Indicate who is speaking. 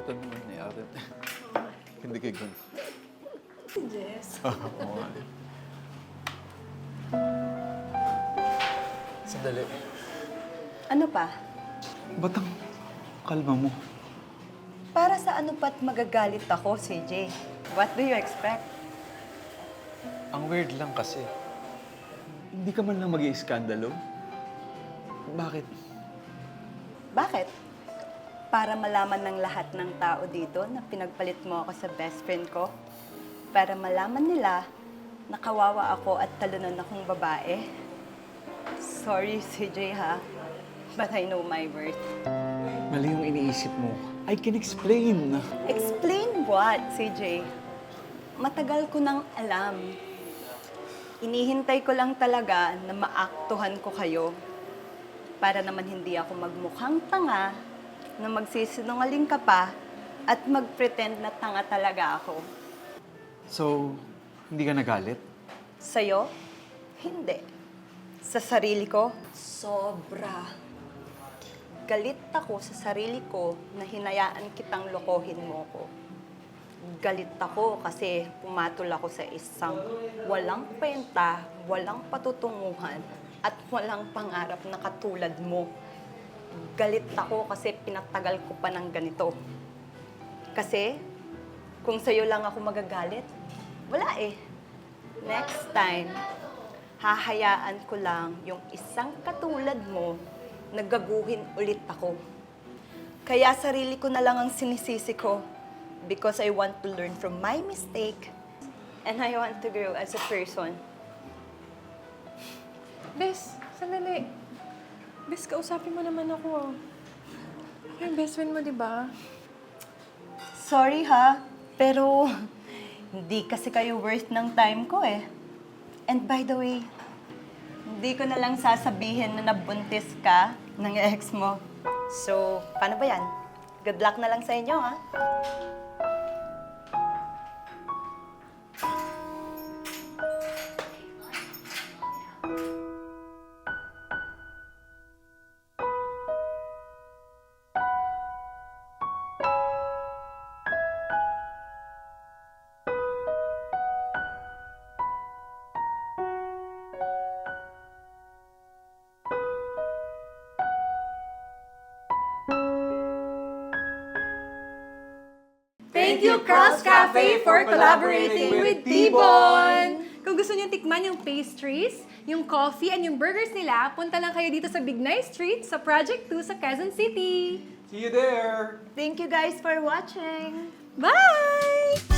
Speaker 1: 어떤 nangyayari? Hindi kay Gun.
Speaker 2: Jess.
Speaker 1: Oo nga. Sandali.
Speaker 3: Ano pa?
Speaker 1: Ba't ang kalma mo?
Speaker 3: Para sa ano pa't magagalit ako, CJ? What do you expect?
Speaker 1: Ang weird lang kasi. Hindi ka man lang mag-iiskandalo? Bakit?
Speaker 3: Bakit? Para malaman ng lahat ng tao dito na pinagpalit mo ako sa best friend ko? Para malaman nila na kawawa ako at talunan akong babae? Sorry, CJ, ha? But I know my worth.
Speaker 1: Mali yung iniisip mo. I can explain.
Speaker 3: Explain what, CJ? Matagal ko nang alam. Inihintay ko lang talaga na maaktuhan ko kayo para naman hindi ako magmukhang tanga na magsisinungaling ka pa at mag-pretend na tanga talaga ako.
Speaker 1: So, hindi ka nagalit?
Speaker 3: Sa'yo? Hindi. Sa sarili ko? Sobra. Galit ako sa sarili ko na hinayaan kitang lokohin mo ko. Galit ako kasi pumatol ako sa isang walang kwenta, walang patutunguhan, at walang pangarap na katulad mo. Galit ako kasi pinatagal ko pa ng ganito. Kasi kung sa'yo lang ako magagalit, wala eh. Next time, hahayaan ko lang yung isang katulad mo nagaguhin ulit ako. Kaya sarili ko na lang ang sinisisi ko because I want to learn from my mistake and I want to grow as a person.
Speaker 2: Bes, sandali. Bes, kausapin mo naman ako. Ako yung best friend mo, di ba?
Speaker 3: Sorry ha, pero hindi kasi kayo worth ng time ko eh. And by the way, hindi ko na lang sasabihin na nabuntis ka ng ex mo. So, paano ba yan? Good luck na lang sa inyo, ha?
Speaker 2: Thank you, Cross Cafe, for collaborating with T-Bon! Kung gusto niyo tikman yung pastries, yung coffee, and yung burgers nila, punta lang kayo dito sa Big Nice Street sa Project 2 sa Quezon City.
Speaker 1: See you there!
Speaker 3: Thank you guys for watching!
Speaker 2: Bye!